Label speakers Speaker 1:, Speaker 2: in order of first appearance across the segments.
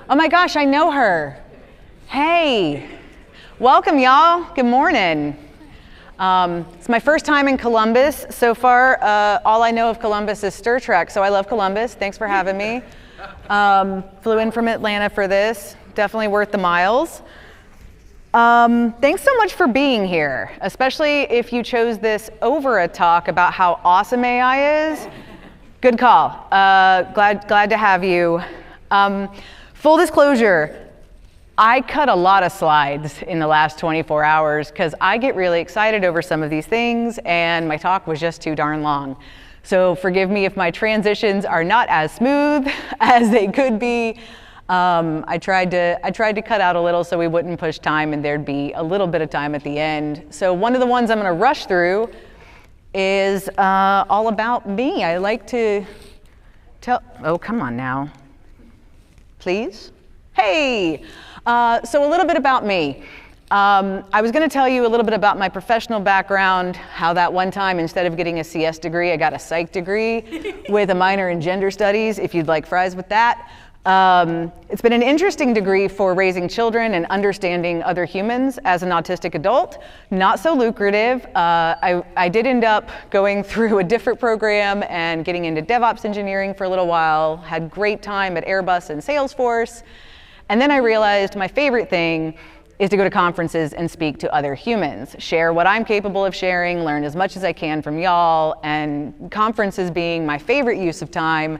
Speaker 1: Oh my gosh, I know her. Hey, welcome y'all. Good morning. It's my first time in Columbus. So far, all I know of Columbus is Stir Trek, so I love Columbus. Thanks for having me. Flew in from Atlanta for this. Definitely worth the miles. Thanks so much for being here, especially if you chose this over a talk about how awesome AI is. Good call. Glad to have you. Full disclosure, I cut a lot of slides in the last 24 hours because I get really excited over some of these things and my talk was just too darn long. So forgive me if my transitions are not as smooth as they could be. I tried to cut out a little so we wouldn't push time and there'd be a little bit of time at the end. So one of the ones I'm going to rush through is all about me. I like to tell, oh, come on now. Please? Hey! So a little bit about me. I was going to tell you a little bit about my professional background, how that one time instead of getting a CS degree, I got a psych degree with a minor in gender studies, if you'd like fries with that. It's been an interesting degree for raising children and understanding other humans as an autistic adult. Not so lucrative. I did end up going through a different program and getting into DevOps engineering for a little while. Had great time at Airbus and Salesforce. And then I realized my favorite thing is to go to conferences and speak to other humans, share what I'm capable of sharing, learn as much as I can from y'all, and conferences being my favorite use of time.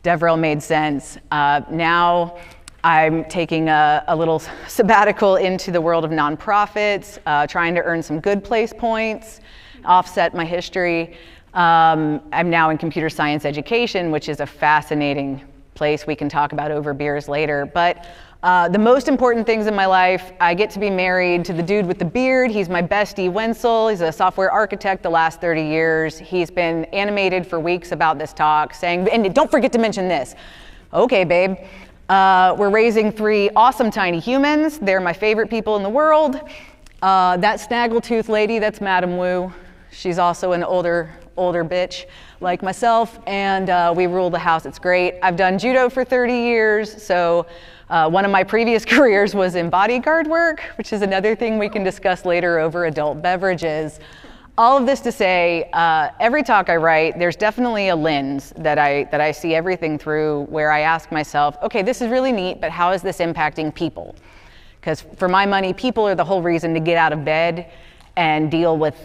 Speaker 1: DevRel made sense. Now I'm taking a little sabbatical into the world of nonprofits, trying to earn some good place points, offset my history. I'm now in computer science education, which is a fascinating place we can talk about over beers later. But the most important things in my life, I get to be married to the dude with the beard. He's my bestie, Wenzel. He's a software architect the last 30 years. He's been animated for weeks about this talk, saying, and don't forget to mention this. Okay, babe. We're raising 3 awesome tiny humans. They're my favorite people in the world. That snaggletooth lady, that's Madam Wu. She's also an older bitch like myself, and we rule the house. It's great. I've done judo for 30 years, so one of my previous careers was in bodyguard work, which is another thing we can discuss later over adult beverages. All of this to say, every talk I write, there's definitely a lens that I see everything through, where I ask myself, okay, this is really neat, but how is this impacting people? Because for my money, people are the whole reason to get out of bed and deal with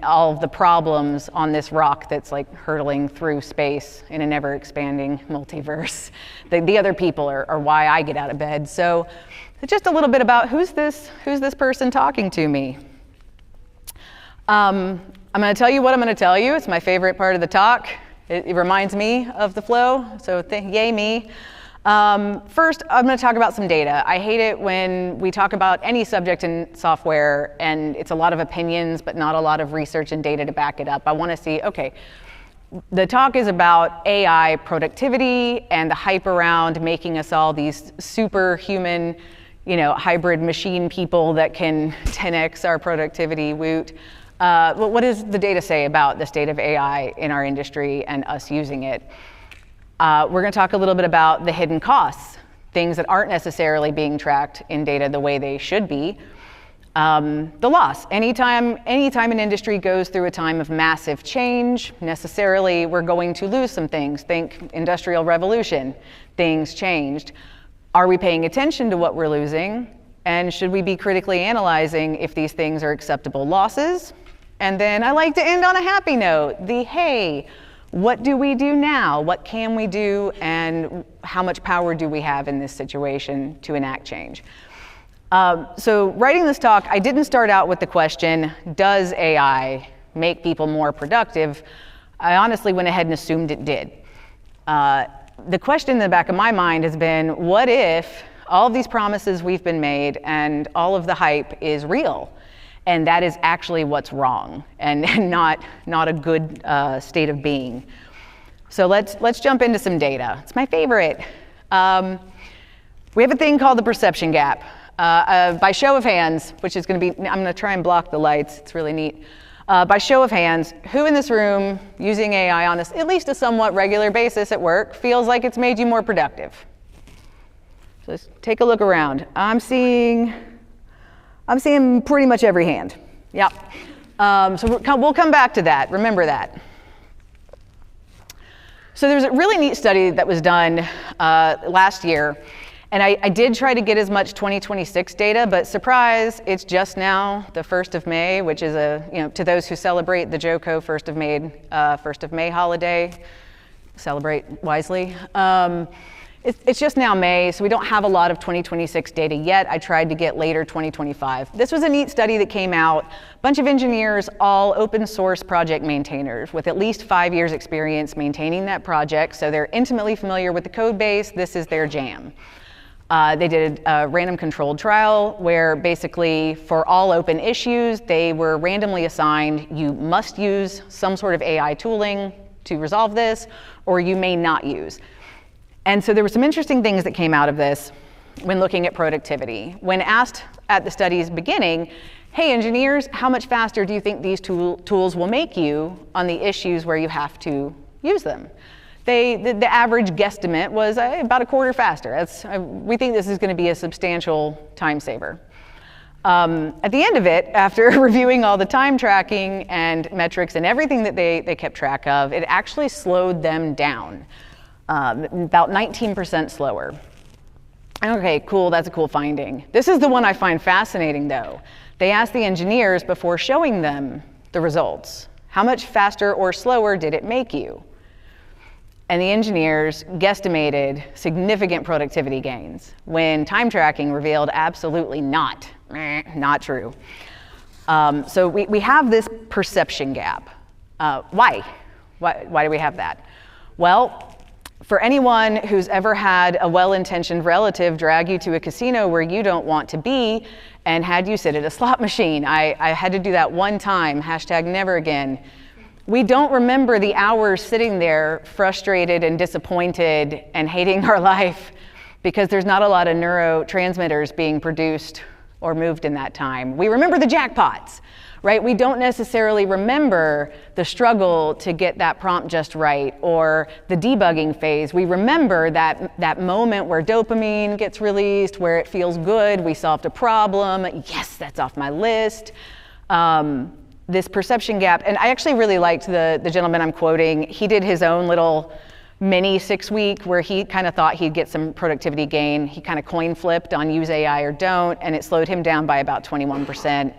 Speaker 1: all of the problems on this rock that's like hurtling through space in an ever-expanding multiverse. The other people are why I get out of bed. So just a little bit about who's this person talking to me. I'm going to tell you what I'm going to tell you. It's my favorite part of the talk. It reminds me of the flow, so yay me. First, I'm going to talk about some data. I hate it when we talk about any subject in software and it's a lot of opinions, but not a lot of research and data to back it up. I want to see, okay, the talk is about AI productivity and the hype around making us all these superhuman, hybrid machine people that can 10x our productivity, woot. What does the data say about the state of AI in our industry and us using it? We're going to talk a little bit about the hidden costs, things that aren't necessarily being tracked in data the way they should be. The loss. Anytime an industry goes through a time of massive change, necessarily we're going to lose some things. Think Industrial Revolution, things changed. Are we paying attention to what we're losing? And should we be critically analyzing if these things are acceptable losses? And then I like to end on a happy note, hey, what do we do now? What can we do? And how much power do we have in this situation to enact change? So writing this talk, I didn't start out with the question, does AI make people more productive? I honestly went ahead and assumed it did. The question in the back of my mind has been, what if all of these promises we've been made and all of the hype is real? And that is actually what's wrong and not a good state of being. So let's jump into some data. It's my favorite. We have a thing called the perception gap. By show of hands, which is going to be, I'm going to try and block the lights. It's really neat. By show of hands, who in this room using AI on at least a somewhat regular basis at work feels like it's made you more productive? So let's take a look around. I'm seeing pretty much every hand. Yep. So we'll come back to that. Remember that. So there's a really neat study that was done last year. And I did try to get as much 2026 data, but surprise, it's just now the 1st of May, which is to those who celebrate the JOCO 1st of May holiday, celebrate wisely. It's just now May, so we don't have a lot of 2026 data yet. I tried to get later 2025. This was a neat study that came out. A bunch of engineers, all open source project maintainers with at least 5 years experience maintaining that project, so they're intimately familiar with the code base. This is their jam. They did a random controlled trial where basically for all open issues, they were randomly assigned, you must use some sort of AI tooling to resolve this, or you may not use. And so there were some interesting things that came out of this when looking at productivity. When asked at the study's beginning, hey engineers, how much faster do you think these tools will make you on the issues where you have to use them? The average guesstimate was about a quarter faster. We think this is going to be a substantial time saver. At the end of it, after reviewing all the time tracking and metrics and everything that they kept track of, it actually slowed them down, about 19% slower. Okay, cool, that's a cool finding. This is the one I find fascinating though. They asked the engineers before showing them the results, how much faster or slower did it make you? And the engineers guesstimated significant productivity gains when time tracking revealed absolutely not true. So we have this perception gap. Why? Why do we have that? Well, for anyone who's ever had a well-intentioned relative drag you to a casino where you don't want to be and had you sit at a slot machine, I had to do that one time, #never again. We don't remember the hours sitting there frustrated and disappointed and hating our life because there's not a lot of neurotransmitters being produced or moved in that time. We remember the jackpots, right? We don't necessarily remember the struggle to get that prompt just right or the debugging phase. We remember that moment where dopamine gets released, where it feels good, we solved a problem, yes, that's off my list. This perception gap, and I actually really liked the gentleman I'm quoting. He did his own little mini 6-week where he kind of thought he'd get some productivity gain. He kind of coin flipped on use AI or don't, and it slowed him down by about 21%.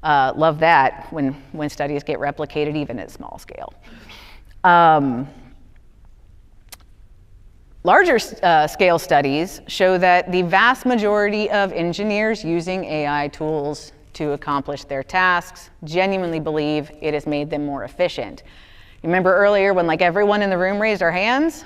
Speaker 1: Love that when studies get replicated even at small scale. Larger scale studies show that the vast majority of engineers using AI tools to accomplish their tasks genuinely believe it has made them more efficient. You remember earlier when like everyone in the room raised our hands?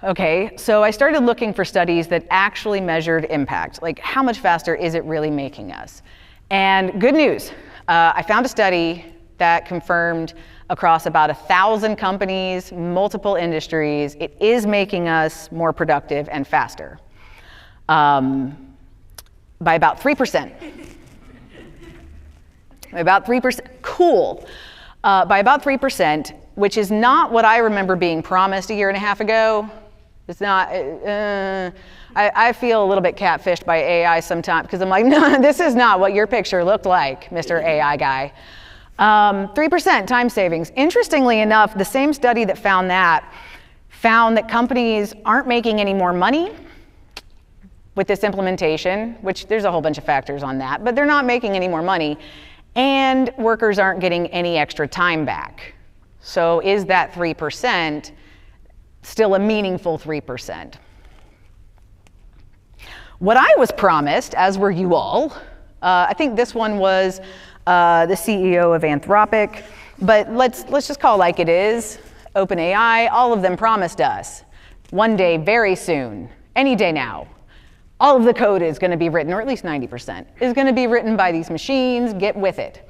Speaker 1: Okay, so I started looking for studies that actually measured impact, like how much faster is it really making us? And good news, I found a study that confirmed across about 1,000 companies, multiple industries, it is making us more productive and faster by about 3%. By about 3%, cool. By about 3%, which is not what I remember being promised a year and a half ago. It's not, I feel a little bit catfished by AI sometimes because I'm like, no, this is not what your picture looked like, Mr. AI guy. 3% time savings. Interestingly enough, the same study that found that companies aren't making any more money with this implementation, which there's a whole bunch of factors on that, but they're not making any more money. And workers aren't getting any extra time back. So is that 3% still a meaningful 3%? What I was promised, as were you all, I think this one was the CEO of Anthropic, but let's just call it like it is. OpenAI, all of them promised us one day, very soon, any day now, all of the code is going to be written, or at least 90%, is going to be written by these machines. Get with it.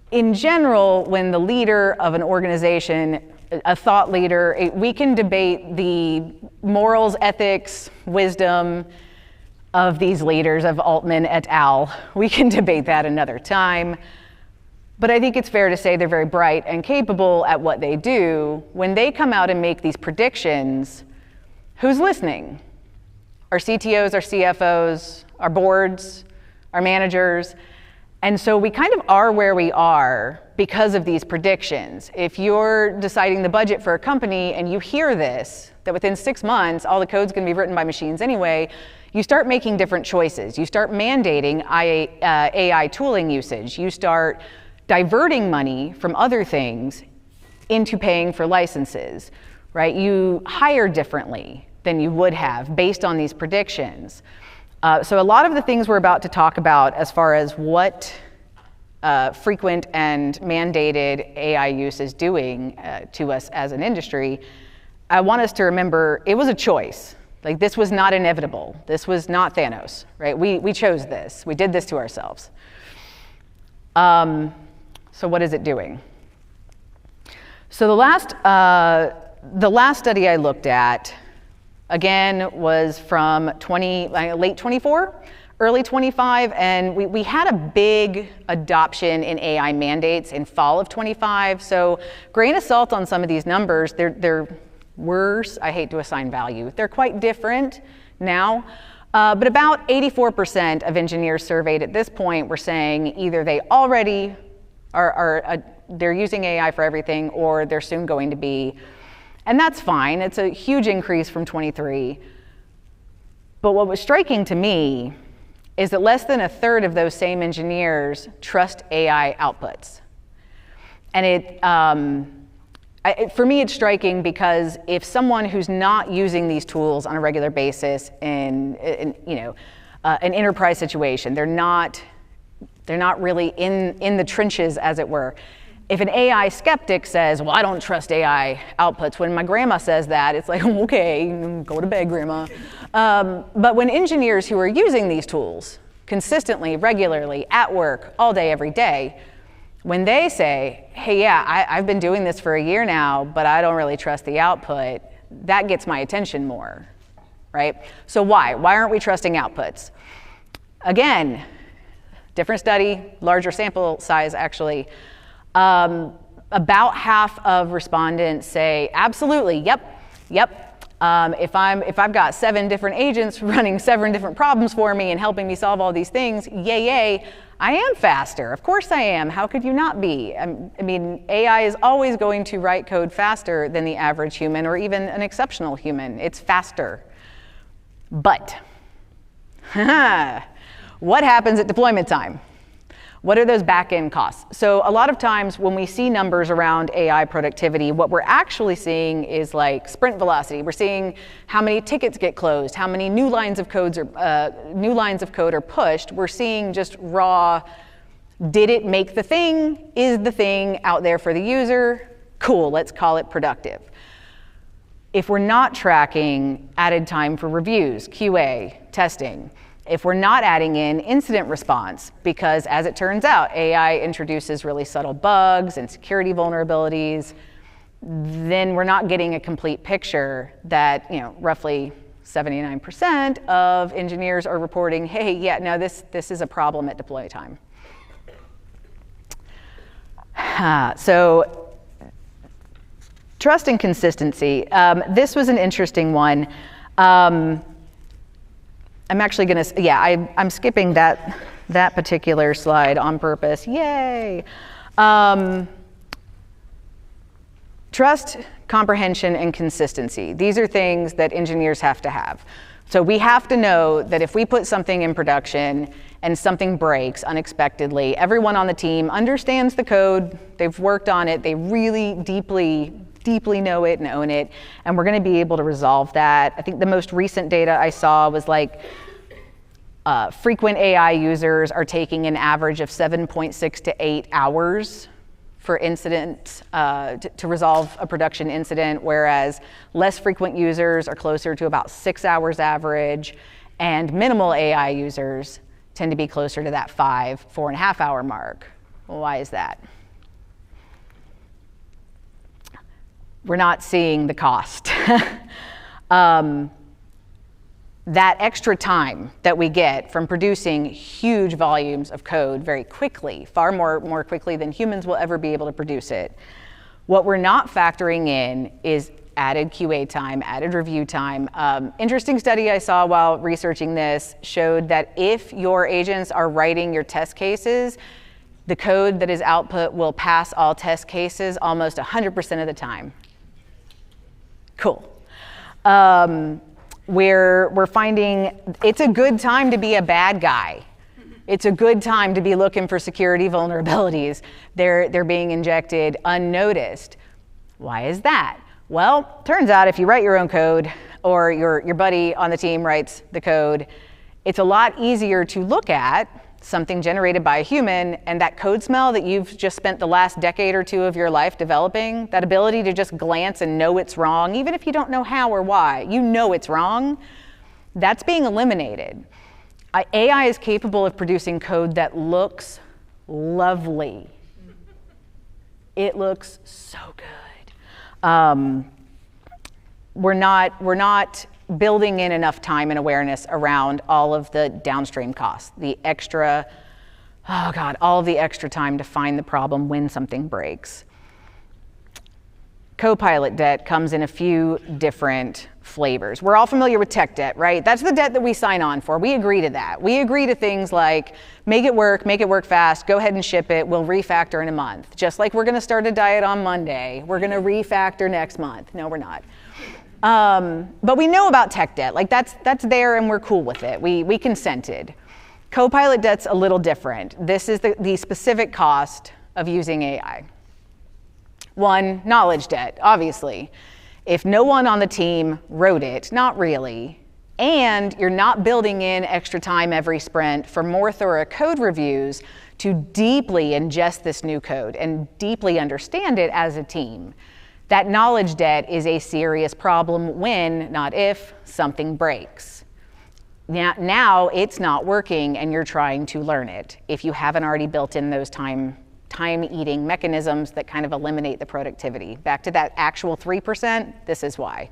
Speaker 1: In general, when the leader of an organization, a thought leader, we can debate the morals, ethics, wisdom of these leaders, of Altman et al. We can debate that another time. But I think it's fair to say they're very bright and capable at what they do. When they come out and make these predictions, who's listening? Our CTOs, our CFOs, our boards, our managers. And so we kind of are where we are because of these predictions. If you're deciding the budget for a company and you hear this, that within 6 months, all the code's gonna be written by machines anyway, you start making different choices. You start mandating AI tooling usage. You start diverting money from other things into paying for licenses, right? You hire differently than you would have based on these predictions. So a lot of the things we're about to talk about as far as what frequent and mandated AI use is doing to us as an industry, I want us to remember it was a choice. Like, this was not inevitable. This was not Thanos, right? We chose this. We did this to ourselves. So what is it doing? So the last study I looked at, again, was from late 24, early 25, and we had a big adoption in AI mandates in fall of 25. So grain of salt on some of these numbers, they're worse. I hate to assign value. They're quite different now, but about 84% of engineers surveyed at this point were saying either they already they're using AI for everything, or they're soon going to be. And that's fine. It's a huge increase from 23. But what was striking to me is that less than a third of those same engineers trust AI outputs. And for me, it's striking because if someone who's not using these tools on a regular basis in an enterprise situation, they're not really in the trenches, as it were. If an AI skeptic says, well, I don't trust AI outputs, when my grandma says that, it's like, okay, go to bed, grandma. But when engineers who are using these tools consistently, regularly, at work, all day, every day, when they say, hey, yeah, I've been doing this for a year now, but I don't really trust the output, that gets my attention more, right? So why? Why aren't we trusting outputs? Again, different study, larger sample size, actually. About half of respondents say, absolutely, yep. If I've got 7 different agents running 7 different problems for me and helping me solve all these things, yay, I am faster. Of course I am. How could you not be? I mean, AI is always going to write code faster than the average human or even an exceptional human. It's faster. But what happens at deployment time? What are those back-end costs? So a lot of times when we see numbers around AI productivity, what we're actually seeing is like sprint velocity. We're seeing how many tickets get closed, how many new lines of code are pushed. We're seeing just raw, did it make the thing? Is the thing out there for the user? Cool, let's call it productive. If we're not tracking added time for reviews, QA, testing, if we're not adding in incident response, because as it turns out, AI introduces really subtle bugs and security vulnerabilities, then we're not getting a complete picture that, roughly 79% of engineers are reporting, hey, yeah, no, this is a problem at deploy time. So trust and consistency. This was an interesting one. I'm actually going to, I'm skipping that particular slide on purpose. Yay! Trust, comprehension, and consistency. These are things that engineers have to have. So we have to know that if we put something in production and something breaks unexpectedly, everyone on the team understands the code, they've worked on it, they really deeply know it and own it, and we're going to be able to resolve that. I think the most recent data I saw was like frequent AI users are taking an average of 7.6 to 8 hours for incidents to resolve a production incident, whereas less frequent users are closer to about 6 hours average, and minimal AI users tend to be closer to that 4.5 hour mark. Well, why is that? We're not seeing the cost. That extra time that we get from producing huge volumes of code very quickly, far more quickly than humans will ever be able to produce it, what we're not factoring in is added QA time, added review time. Interesting study I saw while researching this showed that if your agents are writing your test cases, the code that is output will pass all test cases almost 100% of the time. Cool. We're finding it's a good time to be a bad guy. It's a good time to be looking for security vulnerabilities. They're being injected unnoticed. Why is that? Well, turns out if you write your own code or your buddy on the team writes the code, it's a lot easier to look at something generated by a human, and that code smell that you've just spent the last decade or two of your life developing, that ability to just glance and know it's wrong, even if you don't know how or why, you know it's wrong, that's being eliminated. AI is capable of producing code that looks lovely. It looks so good. We're not building in enough time and awareness around all of the downstream costs, the extra, all of the extra time to find the problem when something breaks. Copilot debt comes in a few different flavors. We're all familiar with tech debt, right? That's the debt that we sign on for. We agree to that. We agree to things like make it work fast, go ahead and ship it, we'll refactor in a month. Just like we're gonna start a diet on Monday, we're gonna refactor next month. No, we're not. But we know about tech debt, like that's there and we're cool with it. We consented. Copilot debt's a little different. This is the specific cost of using AI. One, knowledge debt, obviously. If no one on the team wrote it, not really, and you're not building in extra time every sprint for more thorough code reviews to deeply ingest this new code and deeply understand it as a team, that knowledge debt is a serious problem when, not if, something breaks. Now it's not working and you're trying to learn it if you haven't already built in those time-eating mechanisms that kind of eliminate the productivity. Back to that actual 3%, this is why.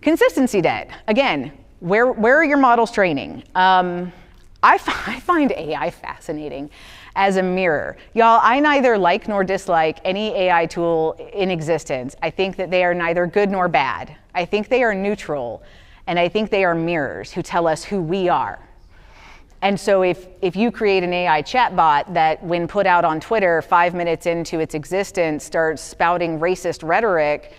Speaker 1: Consistency debt. Again, where are your models training? I find AI fascinating as a mirror. Y'all, I neither like nor dislike any AI tool in existence. I think that they are neither good nor bad. I think they are neutral, and I think they are mirrors who tell us who we are. And so if you create an AI chatbot that, when put out on Twitter 5 minutes into its existence, starts spouting racist rhetoric,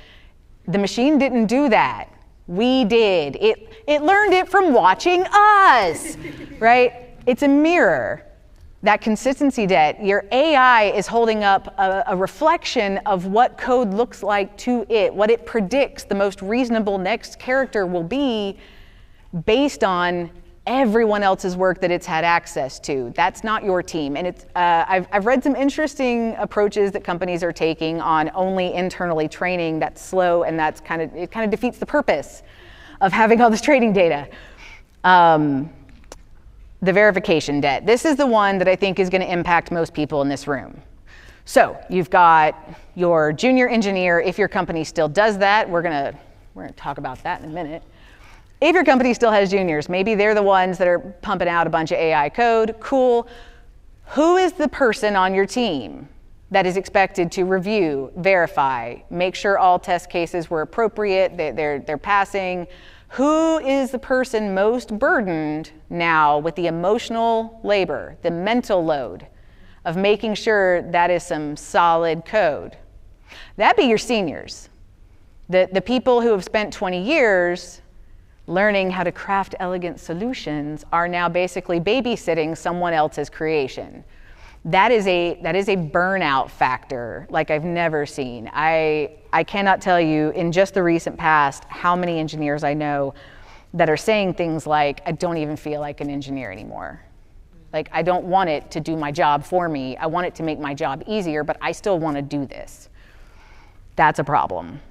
Speaker 1: the machine didn't do that. We did. It learned it from watching us, right? It's a mirror. That consistency debt, your AI is holding up a reflection of what code looks like to it, what it predicts the most reasonable next character will be based on everyone else's work that it's had access to. That's not your team. And it's, I've read some interesting approaches that companies are taking on only internally training. That's slow, and it kind of defeats the purpose of having all this training data. The verification debt. This is the one that I think is going to impact most people in this room. So you've got your junior engineer. If your company still does that, we're gonna talk about that in a minute. If your company still has juniors, maybe they're the ones that are pumping out a bunch of AI code. Cool. Who is the person on your team that is expected to review, verify, make sure all test cases were appropriate, they're passing? Who is the person most burdened now with the emotional labor, the mental load of making sure that is some solid code? That'd be your seniors. The people who have spent 20 years learning how to craft elegant solutions are now basically babysitting someone else's creation. That is a burnout factor like I've never seen. I cannot tell you in just the recent past how many engineers I know that are saying things like, I don't even feel like an engineer anymore. Like, I don't want it to do my job for me. I want it to make my job easier, but I still want to do this. That's a problem.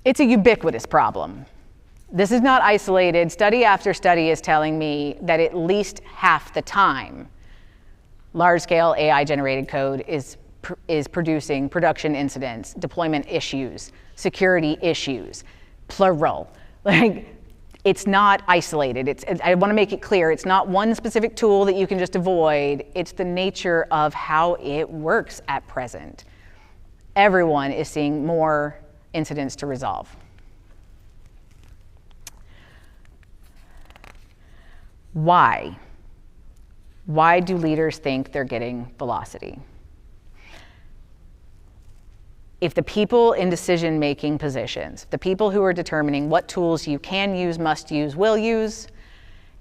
Speaker 1: It's a ubiquitous problem. This is not isolated. Study after study is telling me that at least half the time, large-scale AI-generated code is producing production incidents, deployment issues, security issues, plural. Like, it's not isolated. I want to make it clear, it's not one specific tool that you can just avoid. It's the nature of how it works at present. everyone is seeing more incidents to resolve. Why? Why do leaders think they're getting velocity? If the people in decision-making positions, the people who are determining what tools you can use, must use, will use,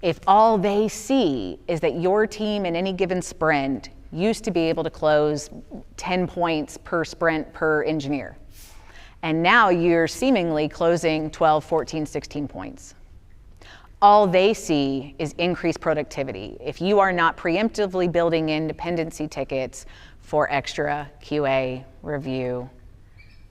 Speaker 1: if all they see is that your team in any given sprint used to be able to close 10 points per sprint per engineer, and now you're seemingly closing 12, 14, 16 points. All they see is increased productivity. If you are not preemptively building in dependency tickets for extra QA review,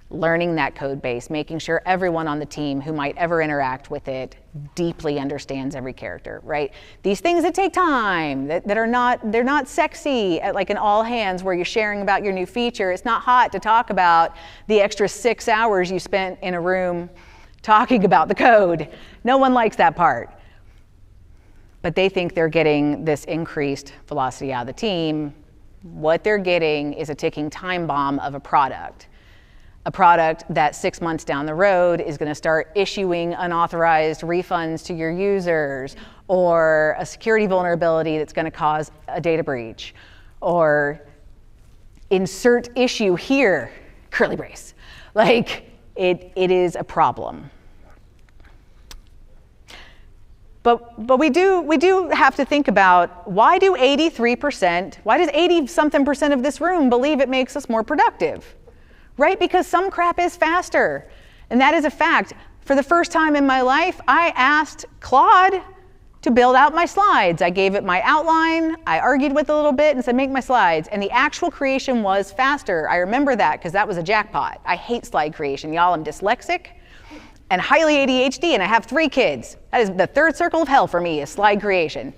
Speaker 1: learning that code base, making sure everyone on the team who might ever interact with it deeply understands every character, right? These things that take time, that are not, they're not sexy, like an all hands where you're sharing about your new feature. It's not hot to talk about the extra 6 hours you spent in a room talking about the code. No one likes that part. But they think they're getting this increased velocity out of the team. What they're getting is a ticking time bomb of a product that 6 months down the road is going to start issuing unauthorized refunds to your users, or a security vulnerability that's going to cause a data breach, or insert issue here, curly brace. Like, it is a problem. But we do have to think about, why do 83%, why does 80-something% of this room believe it makes us more productive? Right? Because some crap is faster. And that is a fact. For the first time in my life, I asked Claude to build out my slides. I gave it my outline, I argued with it a little bit and said, make my slides. And the actual creation was faster. I remember that because that was a jackpot. I hate slide creation. Y'all, I'm dyslexic and highly ADHD, and I have 3 kids. That is the third circle of hell for me, is slide creation.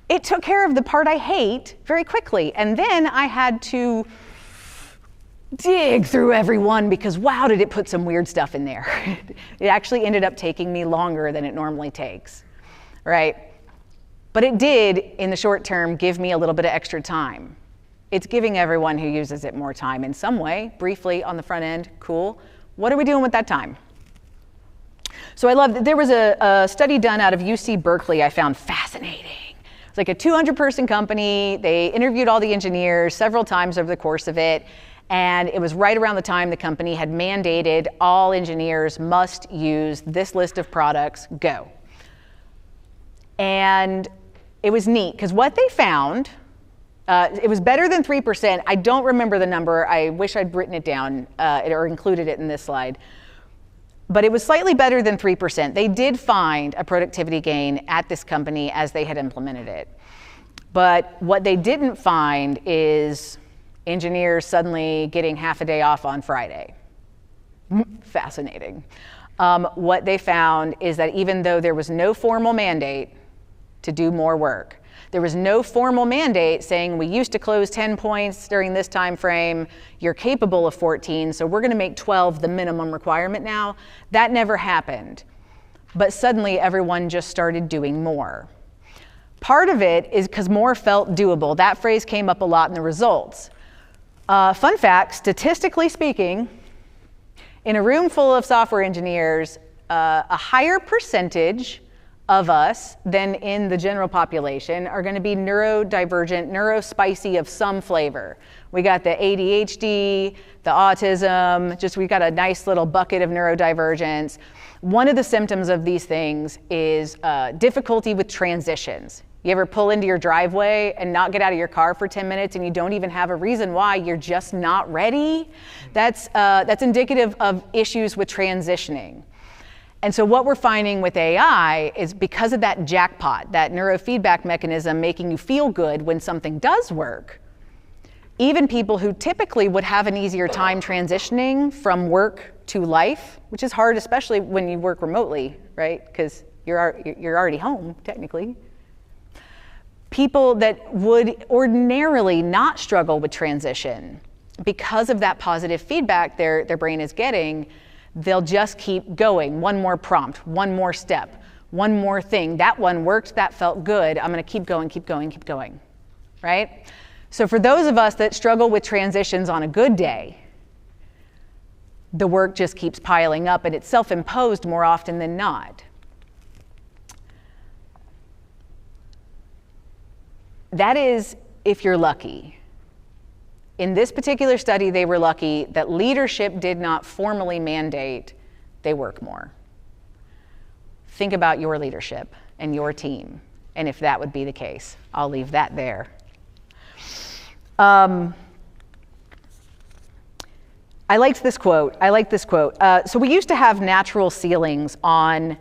Speaker 1: It took care of the part I hate very quickly. And then I had to dig through everyone because, wow, did it put some weird stuff in there. It actually ended up taking me longer than it normally takes, right? But it did, in the short term, give me a little bit of extra time. It's giving everyone who uses it more time in some way, briefly on the front end. Cool. What are we doing with that time? So I love that there was a study done out of UC Berkeley I found fascinating. It's like a 200-person company. They interviewed all the engineers several times over the course of it. And it was right around the time the company had mandated all engineers must use this list of products, go. And it was neat, because what they found, it was better than 3%. I don't remember the number. I wish I'd written it down or included it in this slide. But it was slightly better than 3%. They did find a productivity gain at this company as they had implemented it. But what they didn't find is engineers suddenly getting half a day off on Friday. Fascinating. What they found is that even though there was no formal mandate to do more work, there was no formal mandate saying we used to close 10 points during this time frame, you're capable of 14, so we're going to make 12 the minimum requirement now. That never happened. But suddenly everyone just started doing more. Part of it is because more felt doable. That phrase came up a lot in the results. Fun fact, statistically speaking, in a room full of software engineers, a higher percentage of us than in the general population are going to be neurodivergent, neurospicy of some flavor. We got the ADHD, the autism, we got a nice little bucket of neurodivergence. One of the symptoms of these things is difficulty with transitions. You ever pull into your driveway and not get out of your car for 10 minutes and you don't even have a reason why, you're just not ready? That's indicative of issues with transitioning. And so what we're finding with AI is, because of that jackpot, that neurofeedback mechanism making you feel good when something does work, even people who typically would have an easier time transitioning from work to life, which is hard, especially when you work remotely, right? Because you're already home, technically. People that would ordinarily not struggle with transition, because of that positive feedback their brain is getting, they'll just keep going. One more prompt, one more step, one more thing. That one worked, that felt good. I'm going to keep going, keep going, keep going, right? So for those of us that struggle with transitions on a good day, the work just keeps piling up, and it's self-imposed more often than not. That is if you're lucky. In this particular study, they were lucky that leadership did not formally mandate they work more. Think about your leadership and your team, and if that would be the case. I'll leave that there. I liked this quote. So we used to have natural ceilings on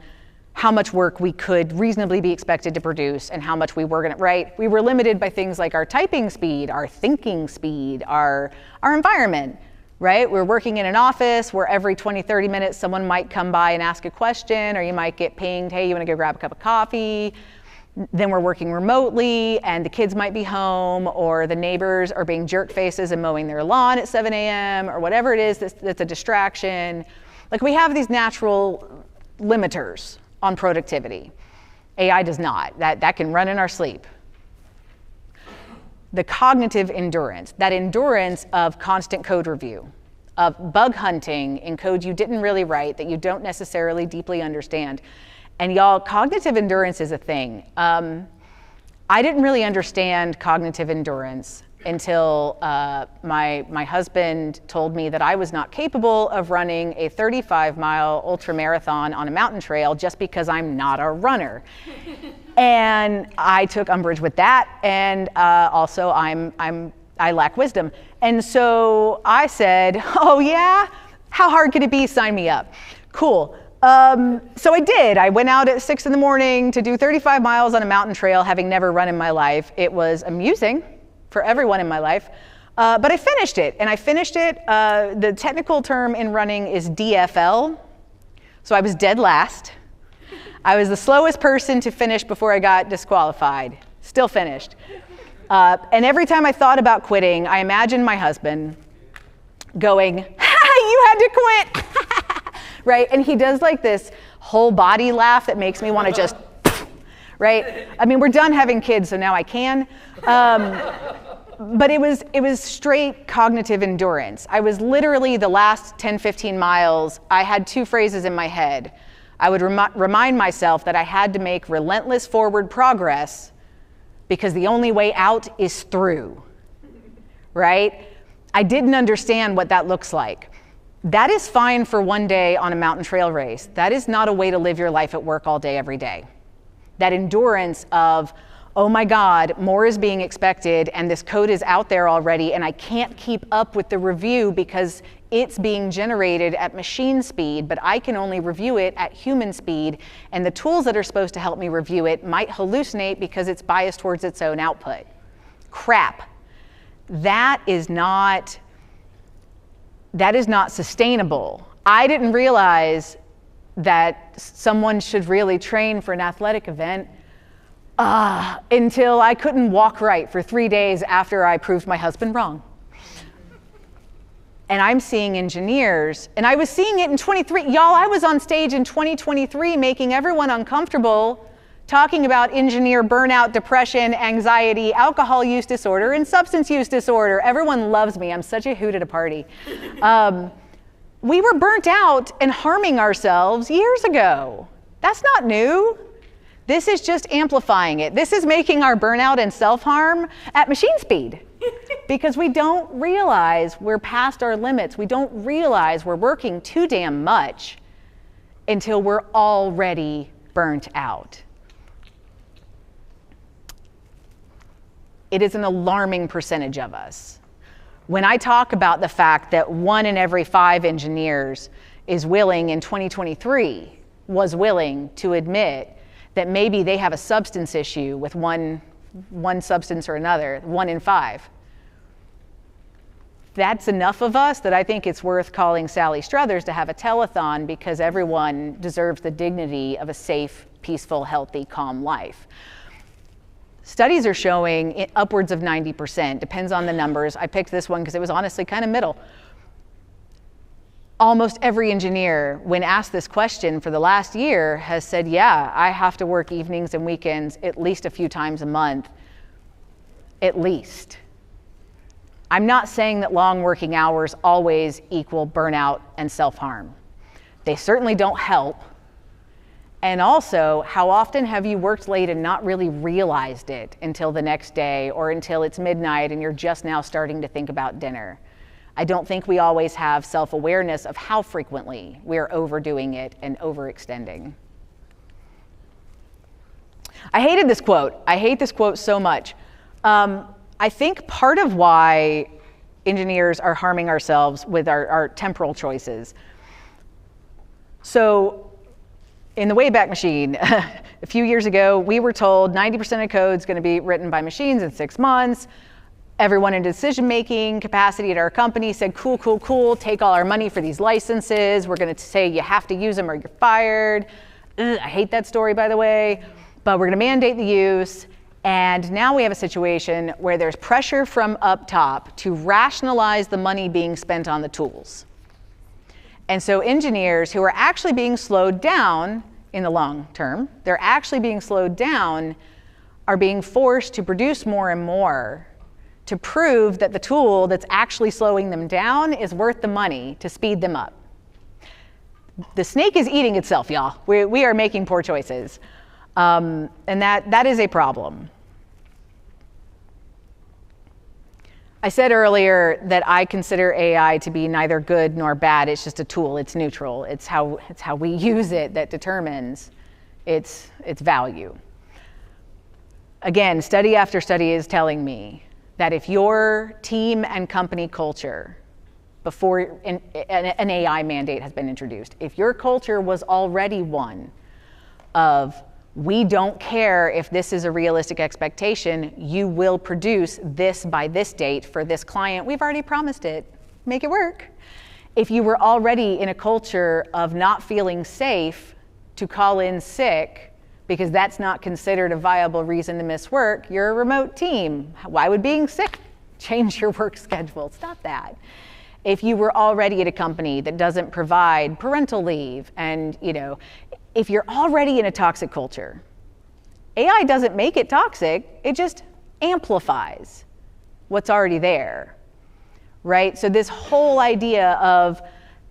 Speaker 1: how much work we could reasonably be expected to produce and how much we were going to write. We were limited by things like our typing speed, our thinking speed, our environment, right? We're working in an office where every 20, 30 minutes someone might come by and ask a question, or you might get pinged, hey, you want to go grab a cup of coffee? Then we're working remotely, and the kids might be home, or the neighbors are being jerk faces and mowing their lawn at 7 a.m., or whatever it is that's a distraction. Like, we have these natural limiters on productivity. AI does not. That can run in our sleep. The cognitive endurance, that endurance of constant code review, of bug hunting in code you didn't really write, that you don't necessarily deeply understand. And y'all, cognitive endurance is a thing. I didn't really understand cognitive endurance until my husband told me that I was not capable of running a 35-mile ultramarathon on a mountain trail just because I'm not a runner. And I took umbrage with that, and also I lack wisdom. And so I said, oh yeah? How hard could it be? Sign me up. Cool. So I did. I went out at 6 in the morning to do 35 miles on a mountain trail, having never run in my life. It was amusing for everyone in my life, but I finished it. And I finished it, the technical term in running is DFL. So I was dead last. I was the slowest person to finish before I got disqualified. Still finished. And every time I thought about quitting, I imagined my husband going, you had to quit. Right? And he does like this whole body laugh that makes me want to just, right? I mean, we're done having kids, so now I can. But it was straight cognitive endurance. I was literally the last 10, 15 miles, I had two phrases in my head. I would remind myself that I had to make relentless forward progress because the only way out is through, right? I didn't understand what that looks like. That is fine for one day on a mountain trail race. That is not a way to live your life at work all day, every day. That endurance of, oh my God, more is being expected and this code is out there already and I can't keep up with the review because it's being generated at machine speed, but I can only review it at human speed, and the tools that are supposed to help me review it might hallucinate because it's biased towards its own output. Crap. That is not sustainable. I didn't realize that someone should really train for an athletic event until I couldn't walk right for 3 days after I proved my husband wrong. And I'm seeing engineers, and I was seeing it in 23. Y'all, I was on stage in 2023 making everyone uncomfortable, talking about engineer burnout, depression, anxiety, alcohol use disorder, and substance use disorder. Everyone loves me. I'm such a hoot at a party. We were burnt out and harming ourselves years ago. That's not new. This is just amplifying it. This is making our burnout and self-harm at machine speed because we don't realize we're past our limits. We don't realize we're working too damn much until we're already burnt out. It is an alarming percentage of us. When I talk about the fact that 1 in every 5 engineers is willing in 2023, was willing to admit that maybe they have a substance issue with one substance or another, 1 in 5. That's enough of us that I think it's worth calling Sally Struthers to have a telethon because everyone deserves the dignity of a safe, peaceful, healthy, calm life. Studies are showing upwards of 90%, depends on the numbers. I picked this one because it was honestly kind of middle. Almost every engineer, when asked this question for the last year, has said, yeah, I have to work evenings and weekends at least a few times a month. At least. I'm not saying that long working hours always equal burnout and self-harm. They certainly don't help. And also, how often have you worked late and not really realized it until the next day or until it's midnight and you're just now starting to think about dinner? I don't think we always have self-awareness of how frequently we're overdoing it and overextending. I hated this quote. I hate this quote so much. I think part of why engineers are harming ourselves with our temporal choices. So in the Wayback Machine, a few years ago, we were told 90% of code is going to be written by machines in 6 months. Everyone in decision-making capacity at our company said, cool, cool, cool, take all our money for these licenses. We're going to say you have to use them or you're fired. Ugh, I hate that story, by the way. But we're going to mandate the use. And now we have a situation where there's pressure from up top to rationalize the money being spent on the tools. And so engineers who are actually being slowed down in the long term, they're actually being slowed down, are being forced to produce more and more to prove that the tool that's actually slowing them down is worth the money to speed them up. The snake is eating itself, y'all. We are making poor choices. And that is a problem. I said earlier that I consider AI to be neither good nor bad. It's just a tool. It's neutral. It's how we use it that determines its value. Again, study after study is telling me that if your team and company culture, before an AI mandate has been introduced, if your culture was already one of we don't care if this is a realistic expectation, you will produce this by this date for this client. We've already promised it. Make it work. If you were already in a culture of not feeling safe to call in sick because that's not considered a viable reason to miss work, you're a remote team. Why would being sick change your work schedule? It's not that. If you were already at a company that doesn't provide parental leave and, if you're already in a toxic culture, AI doesn't make it toxic, it just amplifies what's already there, right? So this whole idea of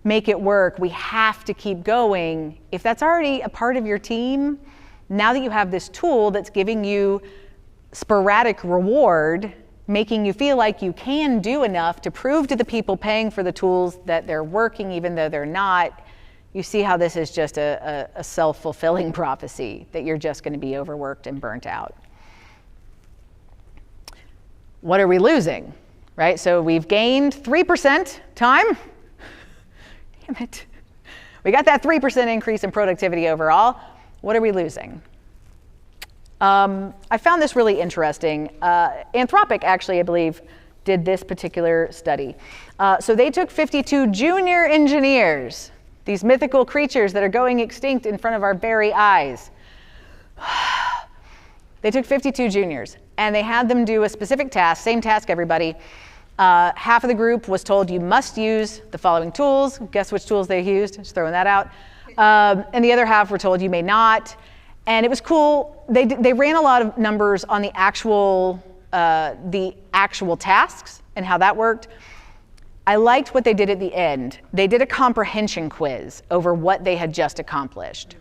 Speaker 1: make it work, we have to keep going, if that's already a part of your team, now that you have this tool that's giving you sporadic reward, making you feel like you can do enough to prove to the people paying for the tools that they're working even though they're not, you see how this is just a self-fulfilling prophecy that you're just going to be overworked and burnt out. What are we losing, right? So we've gained 3% time. Damn it. We got that 3% increase in productivity overall. What are we losing? I found this really interesting. Anthropic, actually, I believe, did this particular study. So they took 52 junior engineers, these mythical creatures that are going extinct in front of our very eyes. They took 52 juniors, and they had them do a specific task, same task, everybody. Half of the group was told you must use the following tools. Guess which tools they used? Just throwing that out. And the other half were told you may not. And it was cool. They ran a lot of numbers on the actual tasks and how that worked. I liked what they did at the end. They did a comprehension quiz over what they had just accomplished.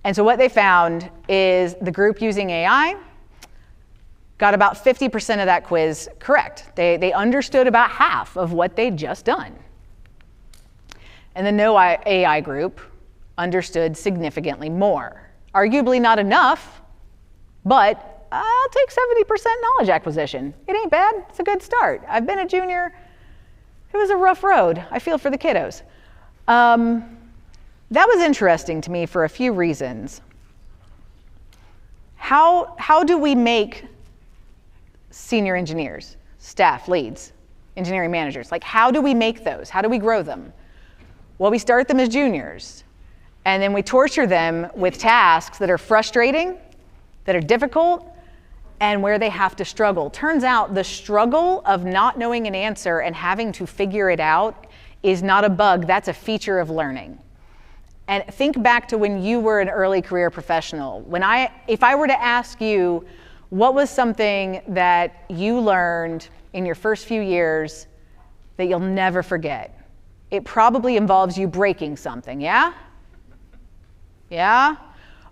Speaker 1: And so what they found is the group using AI got about 50% of that quiz correct. They understood about half of what they'd just done. And the no AI group understood significantly more. Arguably not enough, but I'll take 70% knowledge acquisition. It ain't bad. It's a good start. I've been a junior. It was a rough road. I feel for the kiddos. That was interesting to me for a few reasons. How do we make senior engineers, staff, leads, engineering managers? Like, how do we make those? How do we grow them? Well, we start them as juniors, and then we torture them with tasks that are frustrating, that are difficult, and where they have to struggle. Turns out the struggle of not knowing an answer and having to figure it out is not a bug, that's a feature of learning. And think back to when you were an early career professional. If I were to ask you, what was something that you learned in your first few years that you'll never forget? It probably involves you breaking something, yeah? Yeah?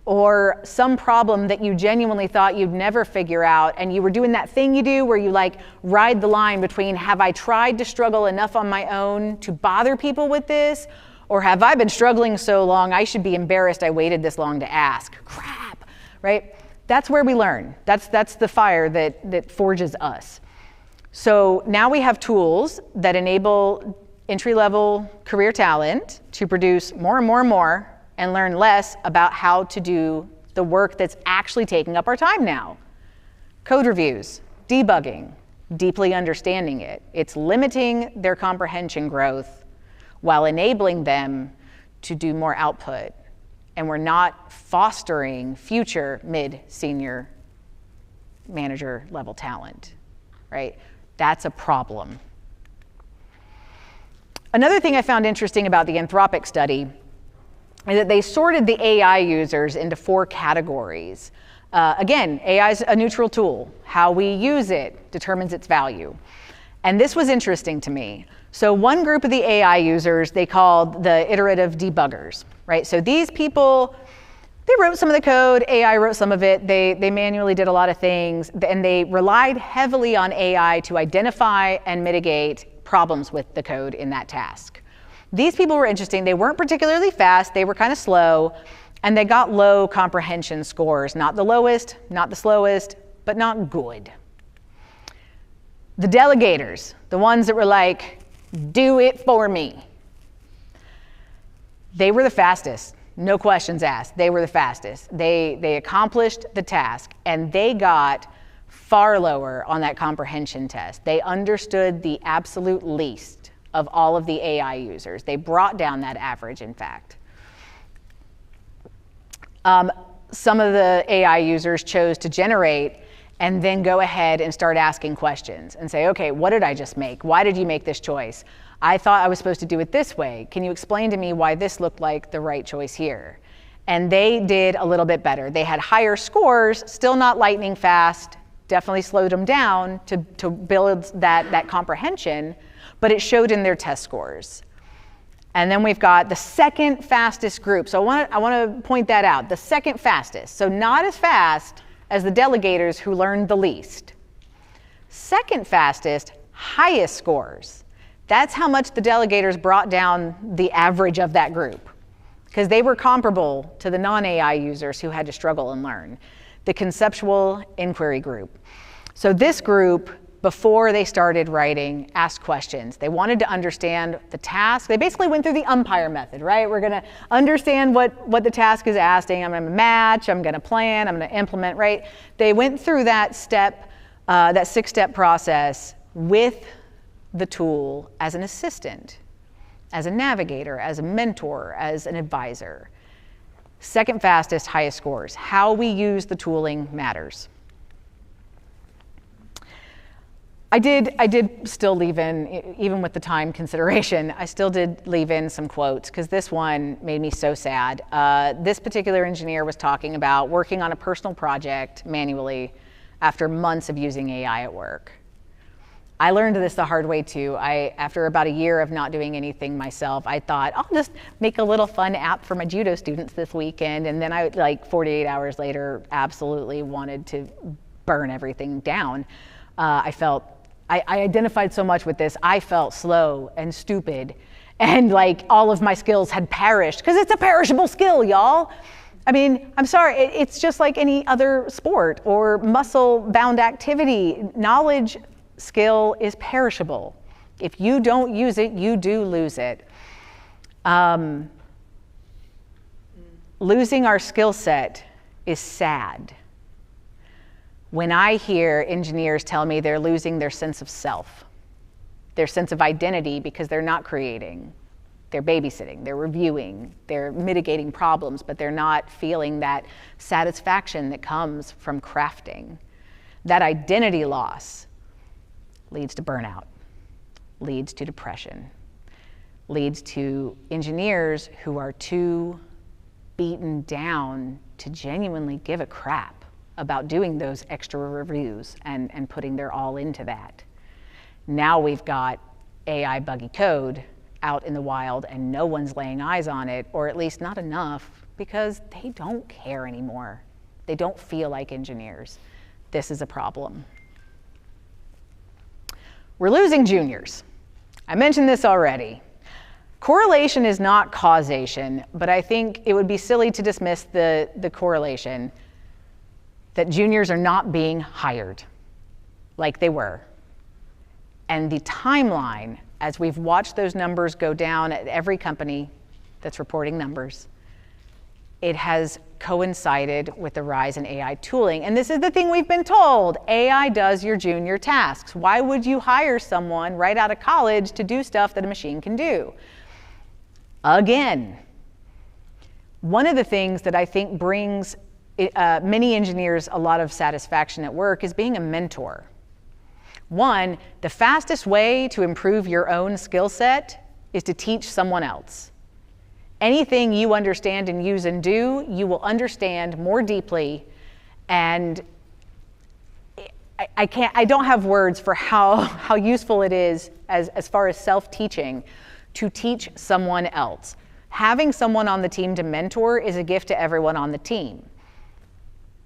Speaker 1: Or some problem that you genuinely thought you'd never figure out, and you were doing that thing you do where you like ride the line between, have I tried to struggle enough on my own to bother people with this? Or have I been struggling so long I should be embarrassed I waited this long to ask? Crap, right? That's where we learn. That's the fire that forges us. So now we have tools that enable entry-level career talent to produce more and more and more and learn less about how to do the work that's actually taking up our time now. Code reviews, debugging, deeply understanding it. It's limiting their comprehension growth while enabling them to do more output. And we're not fostering future mid-senior manager level talent, right? That's a problem. Another thing I found interesting about the Anthropic study is that they sorted the AI users into 4 categories. Again, AI is a neutral tool. How we use it determines its value. And this was interesting to me. So one group of the AI users they called the iterative debuggers, right? So these people, they wrote some of the code, AI wrote some of it, they manually did a lot of things, and they relied heavily on AI to identify and mitigate problems with the code in that task. These people were interesting. They weren't particularly fast, they were kind of slow, and they got low comprehension scores. Not the lowest, not the slowest, but not good. The delegators, the ones that were like, do it for me. They were the fastest, no questions asked. They were the fastest. They accomplished the task, and they got far lower on that comprehension test. They understood the absolute least of all of the AI users. They brought down that average, in fact. Some of the AI users chose to generate and then go ahead and start asking questions and say, okay, what did I just make? Why did you make this choice? I thought I was supposed to do it this way. Can you explain to me why this looked like the right choice here? And they did a little bit better. They had higher scores, still not lightning fast, definitely slowed them down to build that comprehension, but it showed in their test scores. And then we've got the second fastest group. So I want to point that out, the second fastest. So not as fast as the delegators who learned the least. Second fastest, highest scores. That's how much the delegators brought down the average of that group, because they were comparable to the non-AI users who had to struggle and learn. The conceptual inquiry group. So this group, before they started writing, asked questions. They wanted to understand the task. They basically went through the umpire method, right? We're gonna understand what the task is asking. I'm gonna match, I'm gonna plan, I'm gonna implement, right? They went through that step, that 6-step process with the tool as an assistant, as a navigator, as a mentor, as an advisor. Second fastest, highest scores. How we use the tooling matters. I did still leave in, even with the time consideration, I still did leave in some quotes, because this one made me so sad. This particular engineer was talking about working on a personal project manually after months of using AI at work. I learned this the hard way too. After about a year of not doing anything myself, I thought, I'll just make a little fun app for my judo students this weekend. And then I, like 48 hours later, absolutely wanted to burn everything down. I identified so much with this. I felt slow and stupid, and like all of my skills had perished, because it's a perishable skill, y'all. I mean, I'm sorry, it's just like any other sport or muscle-bound activity. Knowledge skill is perishable. If you don't use it, you do lose it. Losing our skill set is sad. When I hear engineers tell me they're losing their sense of self, their sense of identity, because they're not creating, they're babysitting, they're reviewing, they're mitigating problems, but they're not feeling that satisfaction that comes from crafting. That identity loss leads to burnout, leads to depression, leads to engineers who are too beaten down to genuinely give a crap about doing those extra reviews and putting their all into that. Now we've got AI buggy code out in the wild and no one's laying eyes on it, or at least not enough, because they don't care anymore. They don't feel like engineers. This is a problem. We're losing juniors. I mentioned this already. Correlation is not causation, but I think it would be silly to dismiss the correlation that juniors are not being hired like they were. And the timeline, as we've watched those numbers go down at every company that's reporting numbers, it has coincided with the rise in AI tooling. And this is the thing we've been told: AI does your junior tasks. Why would you hire someone right out of college to do stuff that a machine can do? Again, one of the things that I think brings many engineers a lot of satisfaction at work is being a mentor. One, the fastest way to improve your own skill set is to teach someone else. Anything you understand and use and do, you will understand more deeply, and I don't have words for how useful it is as far as self-teaching to teach someone else. Having someone on the team to mentor is a gift to everyone on the team.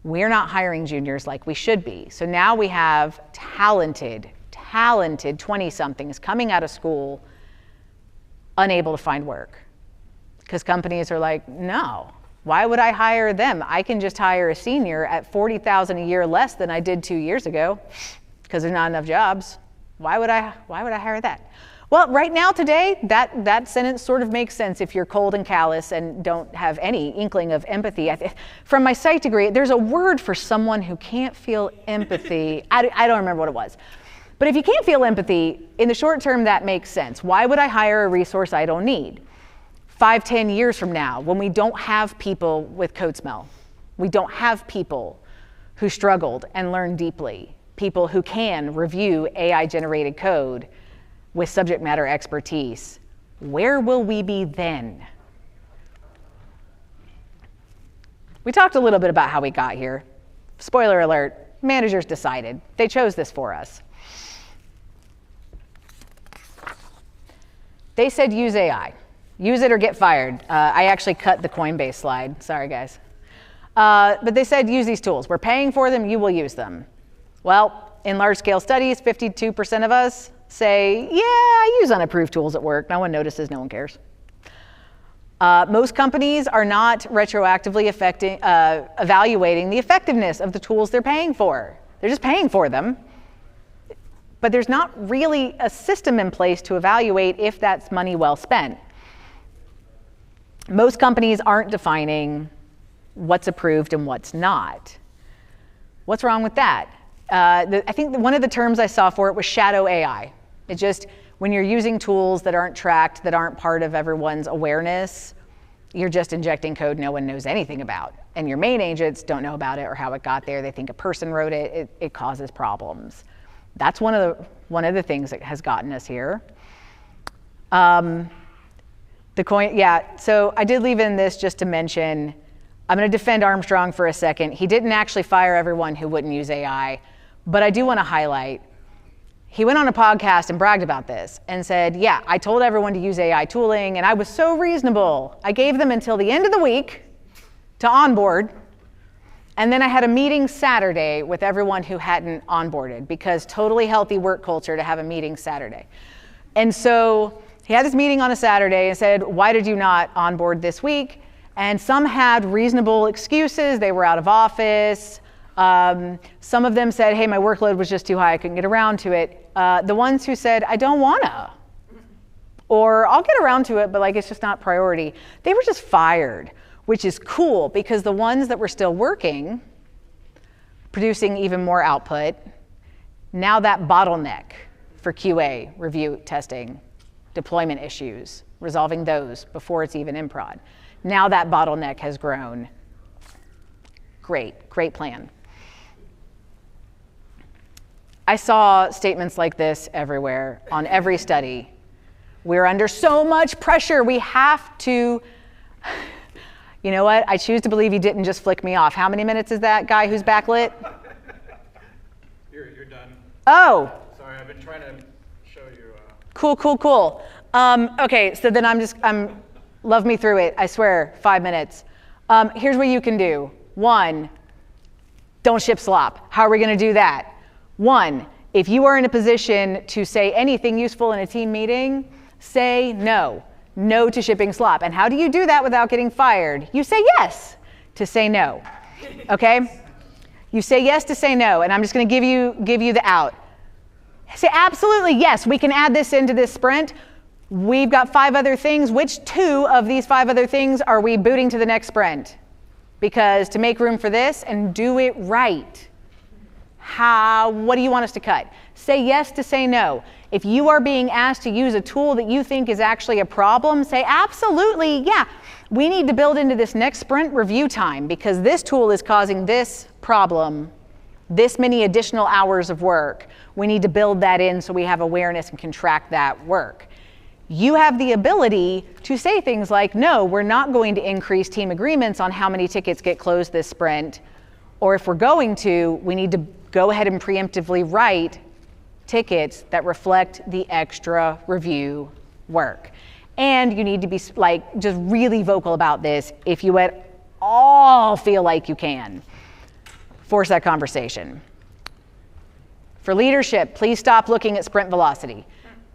Speaker 1: We're not hiring juniors like we should be. So now we have talented 20-somethings coming out of school unable to find work. Because companies are like, no, why would I hire them? I can just hire a senior at $40,000 a year less than I did 2 years ago, because there's not enough jobs. Why would I hire that? Well, right now, today, that sentence sort of makes sense if you're cold and callous and don't have any inkling of empathy. From my psych degree, there's a word for someone who can't feel empathy. I don't remember what it was. But if you can't feel empathy, in the short term, that makes sense. Why would I hire a resource I don't need? 5-10 years from now, when we don't have people with code smell, we don't have people who struggled and learned deeply, people who can review AI-generated code with subject matter expertise, where will we be then? We talked a little bit about how we got here. Spoiler alert, managers decided. They chose this for us. They said use AI. Use it or get fired. I actually cut the Coinbase slide. Sorry, guys. But they said use these tools. We're paying for them. You will use them. Well, in large-scale studies, 52% of us say, yeah, I use unapproved tools at work. No one notices. No one cares. Most companies are not retroactively evaluating the effectiveness of the tools they're paying for. They're just paying for them. But there's not really a system in place to evaluate if that's money well spent. Most companies aren't defining what's approved and what's not. What's wrong with that? I think one of the terms I saw for it was shadow AI. It's just when you're using tools that aren't tracked, that aren't part of everyone's awareness, you're just injecting code no one knows anything about. And your main agents don't know about it or how it got there. They think a person wrote it. It causes problems. That's one of the things that has gotten us here. So I did leave in this just to mention, I'm going to defend Armstrong for a second. He didn't actually fire everyone who wouldn't use AI, but I do want to highlight, he went on a podcast and bragged about this and said, yeah, I told everyone to use AI tooling and I was so reasonable. I gave them until the end of the week to onboard, and then I had a meeting Saturday with everyone who hadn't onboarded, because totally healthy work culture to have a meeting Saturday. And so he had this meeting on a Saturday and said, why did you not onboard this week? And some had reasonable excuses. They were out of office. Some of them said, hey, my workload was just too high. I couldn't get around to it. The ones who said, I don't wanna, or I'll get around to it, but like it's just not priority, they were just fired, which is cool, because the ones that were still working, producing even more output, now that bottleneck for QA, review, testing, deployment issues, resolving those before it's even in prod. Now that bottleneck has grown. Great plan. I saw statements like this everywhere on every study. We're under so much pressure, we have to, you know what? I choose to believe he didn't just flick me off. How many minutes is that guy who's backlit?
Speaker 2: You're done.
Speaker 1: Oh.
Speaker 2: Sorry, I've been trying to
Speaker 1: Cool. Okay, so then love me through it, I swear, 5 minutes. Here's what you can do. 1, don't ship slop. How are we gonna do that? 1, if you are in a position to say anything useful in a team meeting, say no. No to shipping slop. And how do you do that without getting fired? You say yes to say no, okay? You say yes to say no, and I'm just gonna give you the out. Say absolutely yes, we can add this into this sprint. We've got 5 other things. Which 2 of these 5 other things are we booting to the next sprint? Because to make room for this and do it right, what do you want us to cut? Say yes to say no. If you are being asked to use a tool that you think is actually a problem, say absolutely, yeah, we need to build into this next sprint review time because this tool is causing this problem, this many additional hours of work. We need to build that in so we have awareness and can track that work. You have the ability to say things like, no, we're not going to increase team agreements on how many tickets get closed this sprint. Or if we're going to, we need to go ahead and preemptively write tickets that reflect the extra review work. And you need to be just really vocal about this if you at all feel like you can. Force that conversation. For leadership, please stop looking at sprint velocity.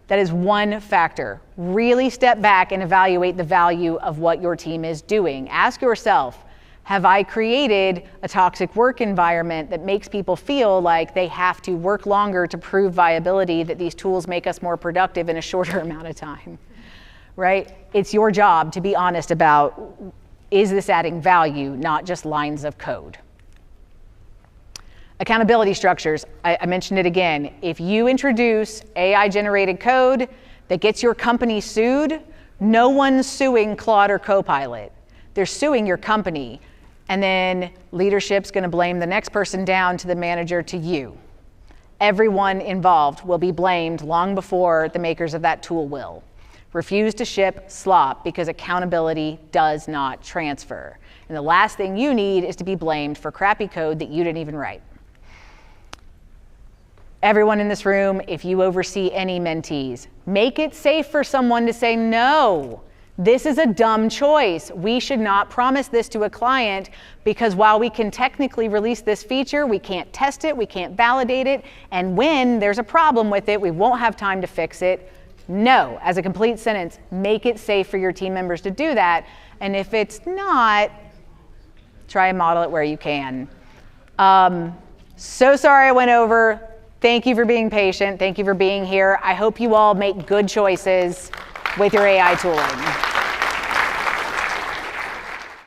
Speaker 1: That is one factor. Really step back and evaluate the value of what your team is doing. Ask yourself, have I created a toxic work environment that makes people feel like they have to work longer to prove viability, that these tools make us more productive in a shorter amount of time, right? It's your job to be honest about, is this adding value, not just lines of code. Accountability structures, I mentioned it again. If you introduce AI-generated code that gets your company sued, no one's suing Claude or Copilot. They're suing your company. And then leadership's gonna blame the next person down to the manager to you. Everyone involved will be blamed long before the makers of that tool will. Refuse to ship slop because accountability does not transfer. And the last thing you need is to be blamed for crappy code that you didn't even write. Everyone in this room, if you oversee any mentees, make it safe for someone to say, no, this is a dumb choice. We should not promise this to a client because while we can technically release this feature, we can't test it, we can't validate it, and when there's a problem with it, we won't have time to fix it. No, as a complete sentence, make it safe for your team members to do that. And if it's not, try and model it where you can. So sorry I went over. Thank you for being patient. Thank you for being here. I hope you all make good choices with your AI tooling.